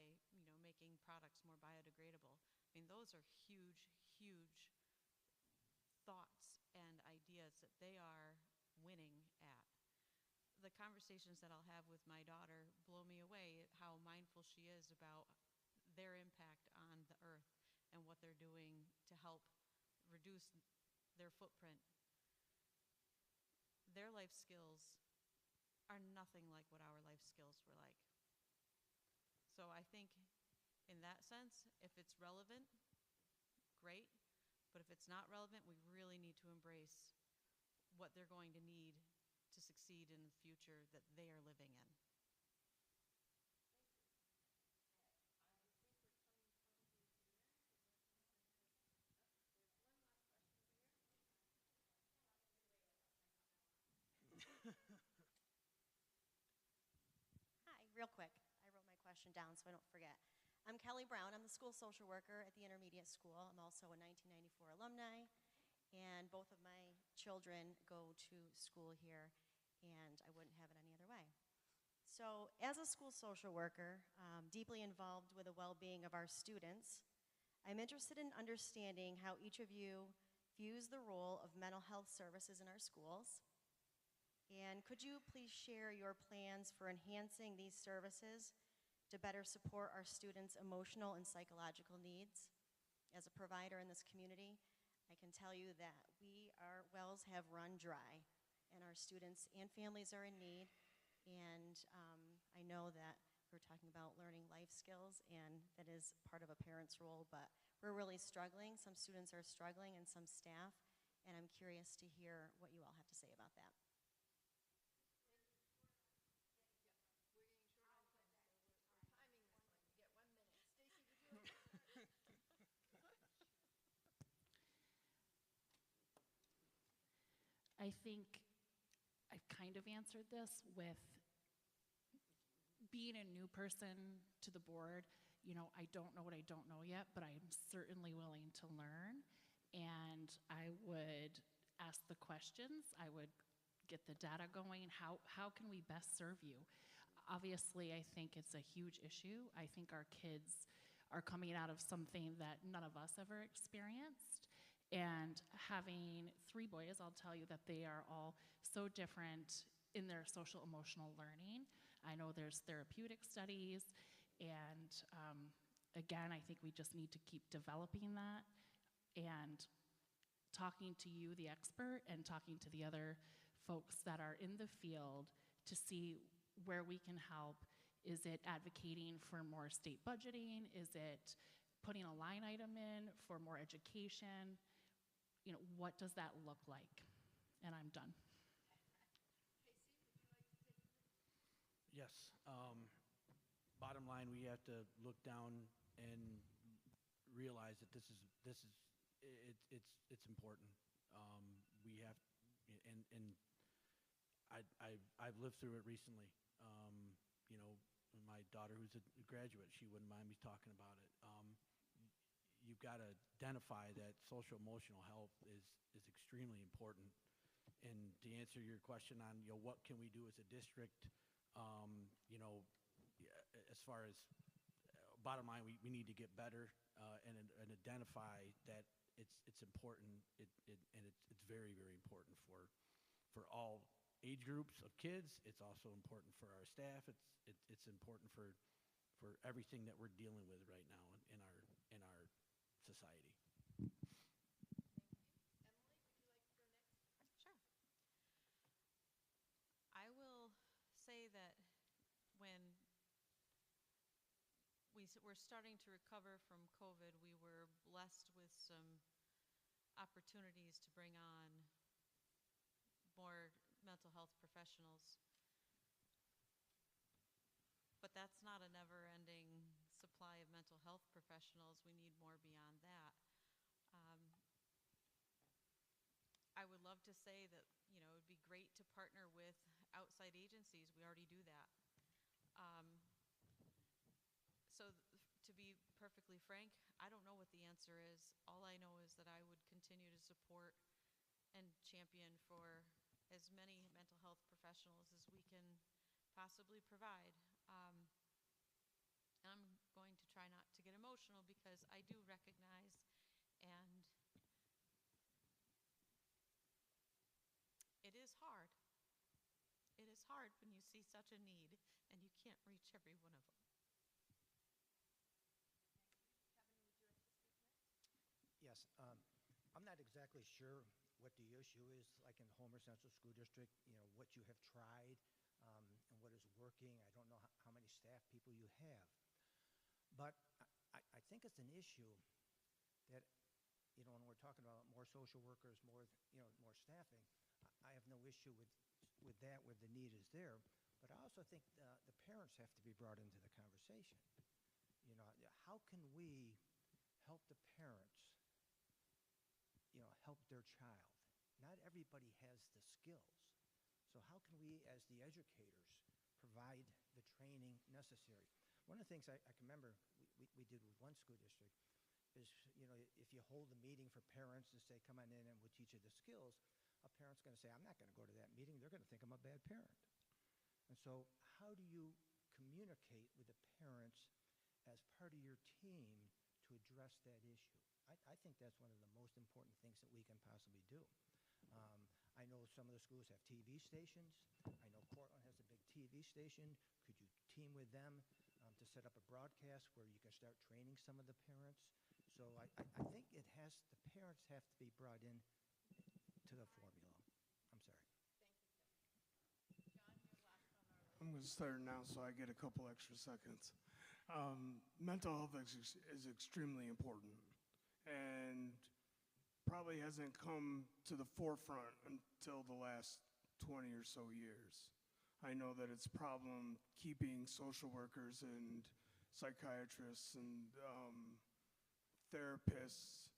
[SPEAKER 5] making products more biodegradable. I mean, those are huge, huge thoughts and ideas that they are winning at. The conversations that I'll have with my daughter blow me away at how mindful she is about their impact on the earth and what they're doing to help reduce their footprint. Their life skills are nothing like what our life skills were like. So I think in that sense, if it's relevant, great. But if it's not relevant, we really need to embrace what they're going to need to succeed in the future that they are living in.
[SPEAKER 10] Hi, real quick. I wrote my question down so I don't forget. I'm Kelly Brown. I'm the school social worker at the intermediate school. I'm also a 1994 alumni, and both of my children go to school here, and I wouldn't have it any other way. So, as a school social worker, deeply involved with the well-being of our students, I'm interested in understanding how each of you views the role of mental health services in our schools. And could you please share your plans for enhancing these services to better support our students' emotional and psychological needs? As a provider in this community, I can tell you that our wells have run dry, and our students and families are in need. And I know that we're talking about learning life skills, and that is part of a parent's role, but we're really struggling. Some students are struggling and some staff, and I'm curious to hear what you all have to say about that.
[SPEAKER 6] I think I've kind of answered this with being a new person to the board. I don't know what I don't know yet, but I'm certainly willing to learn. And I would ask the questions. I would get the data going. How can we best serve you? Obviously, I think it's a huge issue. I think our kids are coming out of something that none of us ever experienced. And having 3 boys, I'll tell you that they are all so different in their social emotional learning. I know there's therapeutic studies, and again, I think we just need to keep developing that and talking to you, the expert, and talking to the other folks that are in the field to see where we can help. Is it advocating for more state budgeting? Is it putting a line item in for more education? What does that look like? And I'm done.
[SPEAKER 1] Yes. Bottom line, we have to look down and realize that it's important. We have, and I've lived through it recently. My daughter, who's a graduate, she wouldn't mind me talking about it. You've got to identify that social emotional health is extremely important. And to answer your question on what can we do as a district, as far as bottom line, we need to get better and identify that it's important. It's very, very important for all age groups of kids. It's also important for our staff. It's important for everything that we're dealing with right now in our society.
[SPEAKER 5] Sure. I will say that when we're starting to recover from COVID, we were blessed with some opportunities to bring on more mental health professionals. But that's not a never-ending supply of mental health professionals. We need more beyond that. Um, I would love to say that, you know, it would be great to partner with outside agencies. We already do that. Um, to be perfectly frank, I don't know what the answer is. All I know is that I would continue to support and champion for as many mental health professionals as we can possibly provide. And I'm going to try not to get emotional because I do recognize and it is hard. It is hard when you see such a need and you can't reach every one of them.
[SPEAKER 2] Yes, I'm not exactly sure what the issue is, like in Homer Central School District, you know, what you have tried and what is working. I don't know how many staff people you have. But I think it's an issue that, you know, when we're talking about more social workers, more, you know, more staffing, I have no issue with that, where the need is there. But I also think the parents have to be brought into the conversation. You know, how can we help the parents, you know, help their child? Not everybody has the skills. So how can we, as the educators, provide the training necessary? One of the things I can remember we did with one school district is, you know, if you hold a meeting for parents to say, come on in and we'll teach you the skills, a parent's going to say, I'm not going to go to that meeting. They're going to think I'm a bad parent. And so how do you communicate with the parents as part of your team to address that issue? I think that's one of the most important things that we can possibly do. I know some of the schools have TV stations. I know Cortland has a big TV station. Could you team with them to set up a broadcast where you can start training some of the parents? So I think the parents have to be brought in to the formula. I'm sorry.
[SPEAKER 3] I'm going to start now so I get a couple extra seconds. Mental health is extremely important and probably hasn't come to the forefront until the last 20 or so years. I know that it's a problem keeping social workers and psychiatrists and therapists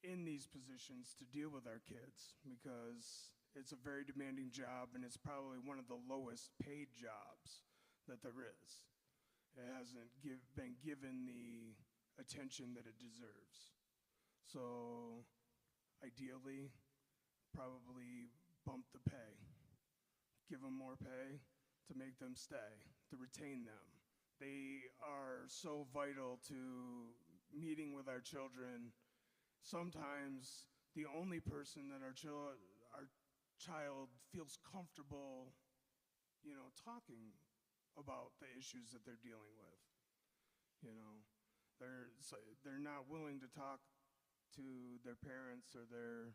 [SPEAKER 3] in these positions to deal with our kids, because it's a very demanding job and it's probably one of the lowest paid jobs that there is. It hasn't been given the attention that it deserves. So ideally, probably bump the pay, give them more pay to make them stay, to retain them. They are so vital to meeting with our children. Sometimes the only person that our child feels comfortable, you know, talking about the issues that they're dealing with. You know, they're not willing to talk to their parents or their,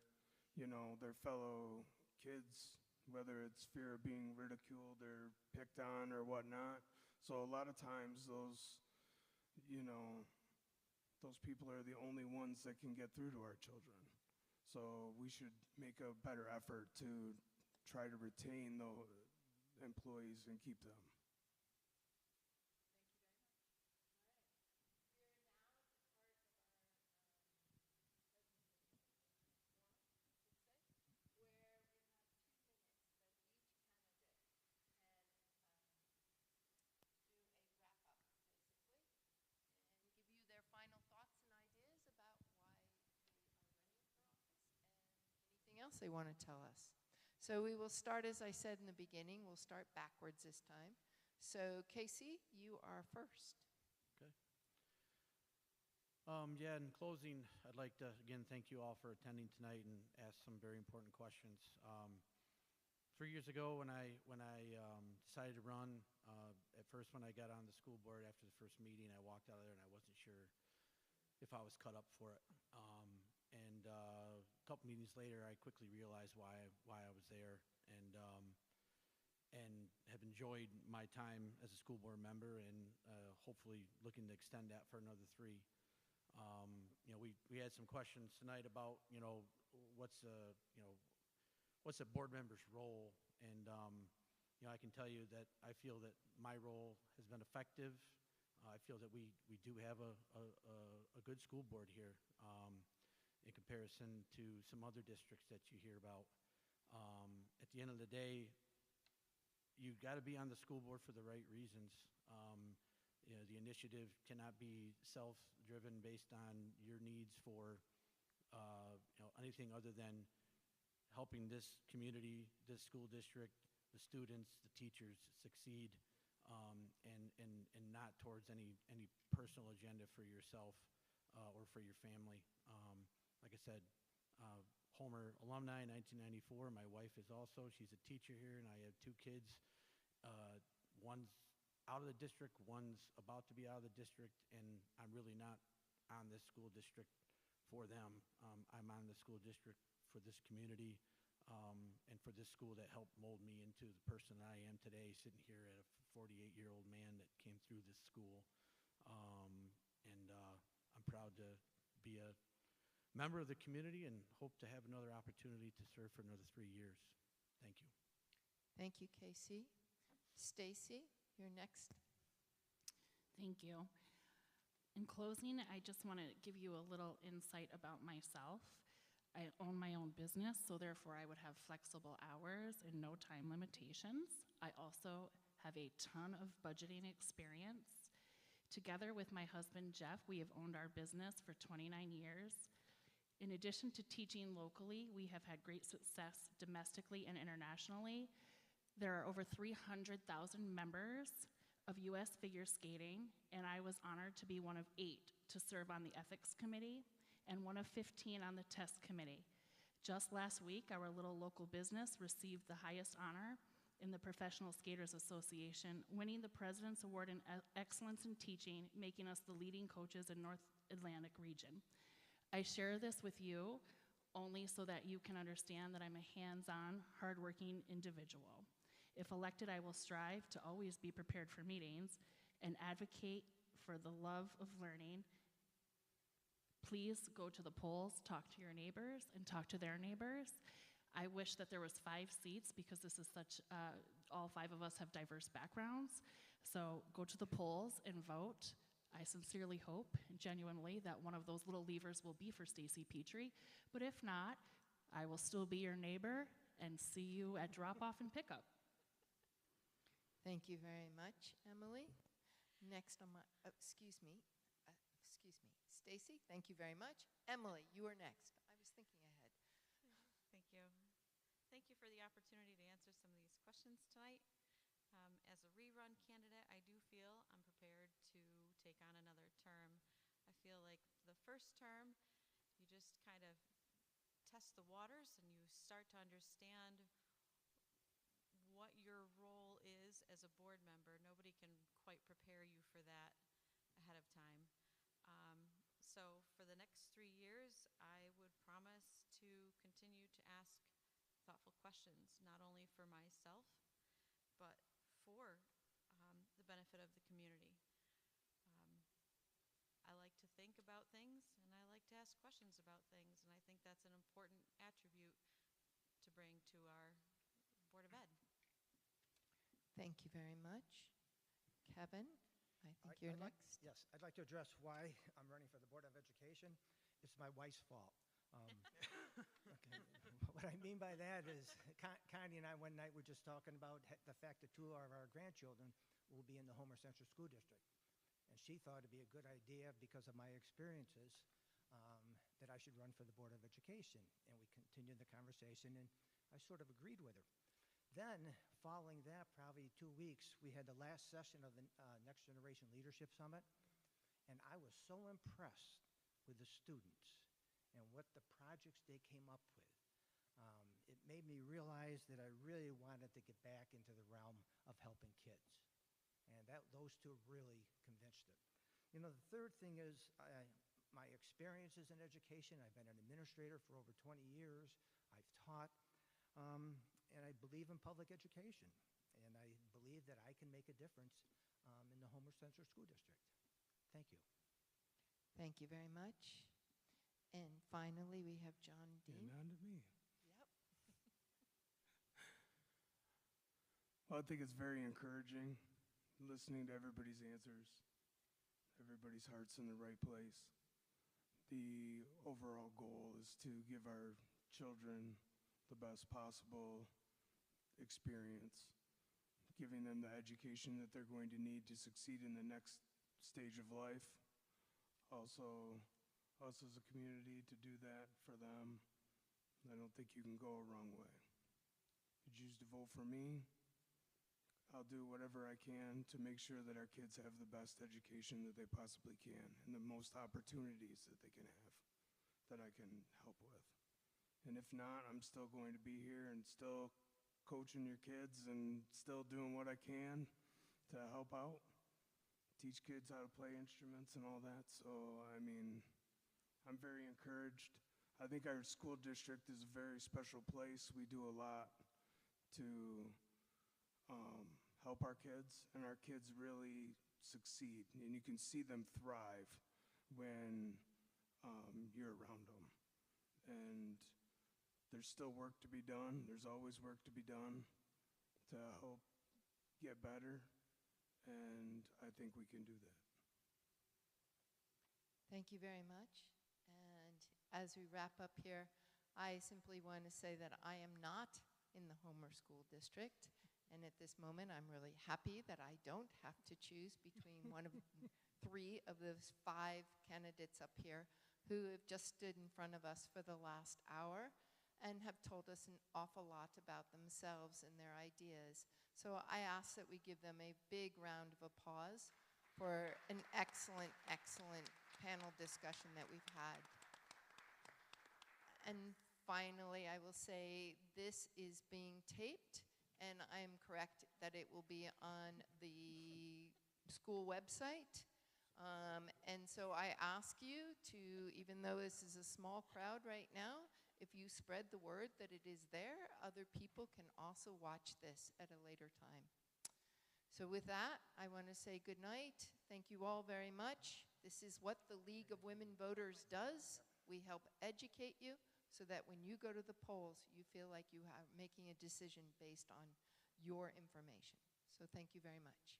[SPEAKER 3] you know, their fellow kids, whether it's fear of being ridiculed or picked on or whatnot. So a lot of times those, you know, those people are the only ones that can get through to our children. So we should make a better effort to try to retain the employees and keep them.
[SPEAKER 4] Their final thoughts and ideas about why they are running for office and anything else they want to tell us. So we will start, as I said in the beginning, we'll start backwards this time. So Casey, you are first.
[SPEAKER 1] Okay. Yeah, in closing, I'd like to, again, thank you all for attending tonight and ask some very important questions. 3 years ago when I decided to run, at first when I got on the school board after the first meeting, I walked out of there and I wasn't sure if I was cut up for it. And a couple meetings later, I quickly realized why I was there, and have enjoyed my time as a school board member, and hopefully looking to extend that for another 3. You know, we had some questions tonight about, you know, what's a board member's role, and you know, I can tell you that I feel that my role has been effective. I feel that we do have a good school board here in comparison to some other districts that you hear about. At the end of the day, you've got to be on the school board for the right reasons. You know, the initiative cannot be self-driven based on your needs for you know, anything other than helping this community, this school district, the students, the teachers succeed, and not towards any personal agenda for yourself or for your family. Like I said, Homer alumni, 1994. My wife is also. She's a teacher here, and I have two kids. One's out of the district, one's about to be out of the district, and I'm really not on this school district for them. I'm on the school district for this community and for this school that helped mold me into the person that I am today, sitting here at a 48-year-old man that came through this school. I'm proud to be a member of the community and hope to have another opportunity to serve for another 3 years. Thank you.
[SPEAKER 4] Thank you, Casey. Stacy, you're next.
[SPEAKER 6] Thank you. In closing, I just want to give you a little insight about myself. I own my own business, so therefore I would have flexible hours and no time limitations. I also have a ton of budgeting experience. Together with my husband, Jeff, we have owned our business for 29 years. In addition to teaching locally, we have had great success domestically and internationally. There are over 300,000 members of U.S. figure skating, and I was honored to be one of 8 to serve on the ethics committee and one of 15 on the test committee. Just last week, our little local business received the highest honor in the Professional Skaters Association, winning the President's Award in Excellence in Teaching, making us the leading coaches in North Atlantic region. I share this with you only so that you can understand that I'm a hands-on, hardworking individual. If elected, I will strive to always be prepared for meetings and advocate for the love of learning. Please go to the polls, talk to your neighbors, and talk to their neighbors. I wish that there was 5 seats because this is such, all 5 of us have diverse backgrounds. So go to the polls and vote. I sincerely hope, genuinely, that one of those little levers will be for Stacy Petrie. But if not, I will still be your neighbor and see you at drop-off and pickup.
[SPEAKER 4] Thank you very much, Emily. Next on my, excuse me, Stacy, thank you very much. Emily, you are next. I was thinking ahead.
[SPEAKER 5] Thank you. Thank you for the opportunity to answer some of these questions tonight. As a rerun candidate, I do feel I'm prepared to take on another term. I feel like the first term, you just kind of test the waters and you start to understand what your role is as a board member. Nobody can quite prepare you for that ahead of time. So for the next 3 years, I would promise to continue to ask thoughtful questions, not only for myself, but for the benefit of the community. I like to think about things, and I like to ask questions about things, and I think that's an important attribute to bring to our Board of Ed.
[SPEAKER 4] Thank you very much. Kevin, I think you're next.
[SPEAKER 2] Yes, I'd like to address why I'm running for the Board of Education. It's my wife's fault. Okay. What I mean by that is Connie and I one night were just talking about the fact that 2 of our grandchildren will be in the Homer Central School District. And she thought it'd be a good idea because of my experiences that I should run for the Board of Education. And we continued the conversation, and I sort of agreed with her. Then, following that, probably 2 weeks, we had the last session of the Next Generation Leadership Summit, and I was so impressed with the students and what the projects they came up with. It made me realize that I really wanted to get back into the realm of helping kids, and those 2 really convinced it. You know, the third thing is my experiences in education. I've been an administrator for over 20 years. I've taught. And I believe in public education, and I believe that I can make a difference in the Homer Central School District. Thank you.
[SPEAKER 4] Thank you very much. And finally, we have John Dean.
[SPEAKER 3] And on to me.
[SPEAKER 4] Yep.
[SPEAKER 3] Well, I think it's very encouraging listening to everybody's answers. everybody's heart's in the right place. The overall goal is to give our children the best possible experience, giving them the education that they're going to need to succeed in the next stage of life. Also, us as a community to do that for them. I don't think you can go a wrong way. You choose to vote for me, I'll do whatever I can to make sure that our kids have the best education that they possibly can and the most opportunities that they can have that I can help with. And if not, I'm still going to be here and still coaching your kids and still doing what I can to help out, teach kids how to play instruments and all that. So, I mean, I'm very encouraged. I think our school district is a very special place. We do a lot to help our kids, and our kids really succeed. And you can see them thrive when you're around them. And there's still work to be done. There's always work to be done to help get better, and I think we can do that.
[SPEAKER 4] Thank you very much. And as we wrap up here, I simply want to say that I am not in the Homer School District. And at this moment, I'm really happy that I don't have to choose between one of 3 of those 5 candidates up here who have just stood in front of us for the last hour and have told us an awful lot about themselves and their ideas. So I ask that we give them a big round of applause for an excellent, excellent panel discussion that we've had. And finally, I will say this is being taped, and I am correct that it will be on the school website. And so I ask you to, even though this is a small crowd right now, if you spread the word that it is there, other people can also watch this at a later time. So with that, I want to say good night. Thank you all very much. This is what the League of Women Voters does. We help educate you so that when you go to the polls, you feel like you are making a decision based on your information. So thank you very much.